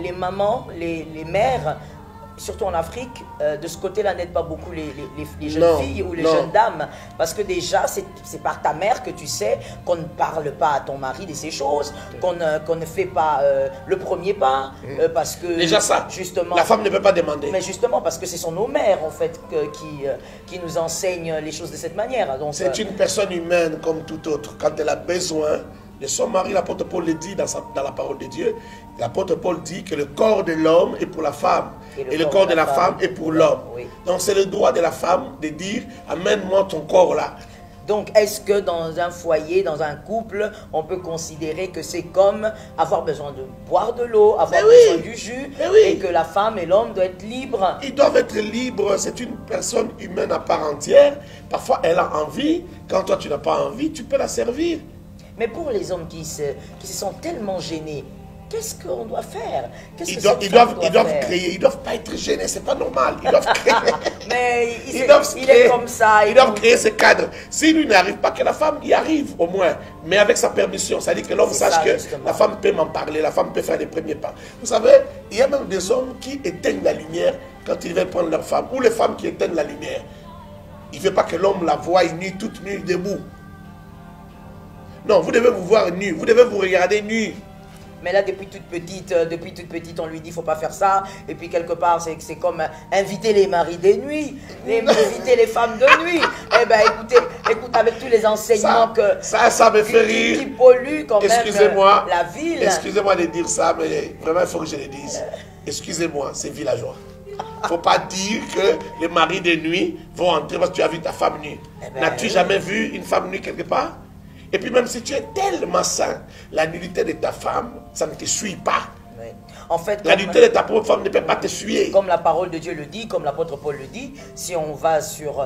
les mamans, les mères, surtout en Afrique, de ce côté-là n'aident pas beaucoup les jeunes filles ou les jeunes dames. Parce que déjà, c'est par ta mère que tu sais qu'on ne parle pas à ton mari de ces choses, qu'on ne fait pas le premier pas. Parce que déjà ça, justement, la femme ne peut pas demander. Mais justement, parce que ce sont nos mères, en fait, qui nous enseignent les choses de cette manière. C'est une personne humaine comme toute autre. Quand elle a besoin de son mari, l'apôtre Paul le dit dans la parole de Dieu, l'apôtre Paul dit que le corps de l'homme est pour la femme et le corps de la femme est pour l'homme. Oui. Donc c'est le droit de la femme de dire « amène-moi ton corps là ». Donc, est-ce que dans un foyer, dans un couple, on peut considérer que c'est comme avoir besoin de boire de l'eau, avoir besoin du jus, et que la femme et l'homme doivent être libres? Ils doivent être libres, c'est une personne humaine à part entière. Parfois, elle a envie. Quand toi, tu n'as pas envie, tu peux la servir. Mais pour les hommes qui se sont tellement gênés, qu'est-ce qu'on doit faire? Ils doivent créer, ils ne doivent pas être gênés, c'est pas normal. Ils doivent créer. Mais il est comme ça. Ils doivent créer ce cadre. Si lui n'arrive pas, que la femme y arrive au moins, mais avec sa permission. C'est-à-dire que l'homme sache que la femme peut m'en parler, la femme peut faire les premiers pas. Vous savez, il y a même des hommes qui éteignent la lumière quand ils veulent prendre leur femme, ou les femmes qui éteignent la lumière. Il ne veut pas que l'homme la voie nue, toute nue, debout. Non, vous devez vous voir nu, vous devez vous regarder nu. Mais là, depuis toute petite, on lui dit, il ne faut pas faire ça. Et puis, quelque part, c'est comme inviter les maris de nuit, inviter les femmes de nuit. Eh bien, écoute, avec tous les enseignements ça me fait rire. Qui polluent quand même la ville. Excusez-moi de dire ça, mais vraiment, il faut que je le dise. Excusez-moi, c'est villageois. Il ne faut pas dire que les maris de nuit vont entrer parce que tu as vu ta femme nue. N'as-tu jamais vu une femme nue quelque part? Et puis même si tu es tellement saint, la nudité de ta femme, ça ne te suit pas. Oui. En fait, la nudité de ta propre femme ne peut pas te suyer. Comme la parole de Dieu le dit, comme l'apôtre Paul le dit, si on va sur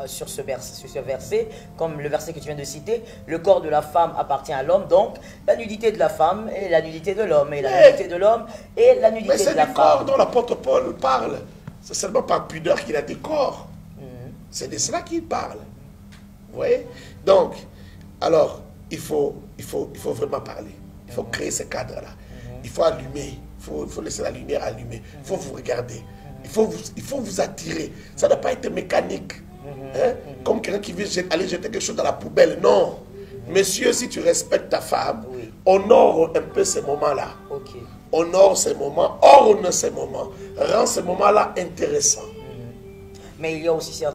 ce verset, comme le verset que tu viens de citer, le corps de la femme appartient à l'homme, donc la nudité de la femme et la nudité de l'homme, et la nudité de l'homme et la nudité de la femme. Mais c'est du corps dont l'apôtre Paul parle. C'est seulement par pudeur qu'il a des corps. C'est de cela qu'il parle. Vous voyez? Donc, alors, il faut vraiment parler. Il faut créer ce cadre-là. Il faut allumer. Il faut laisser la lumière allumée. Il faut vous regarder. Il faut vous attirer. Ça ne doit pas être mécanique. Hein? Comme quelqu'un qui veut aller jeter quelque chose dans la poubelle. Non. Monsieur, si tu respectes ta femme, honore un peu ces moments-là. Honore ces moments. Orne ces moments. Rends ces moments-là intéressants. Mais il y a aussi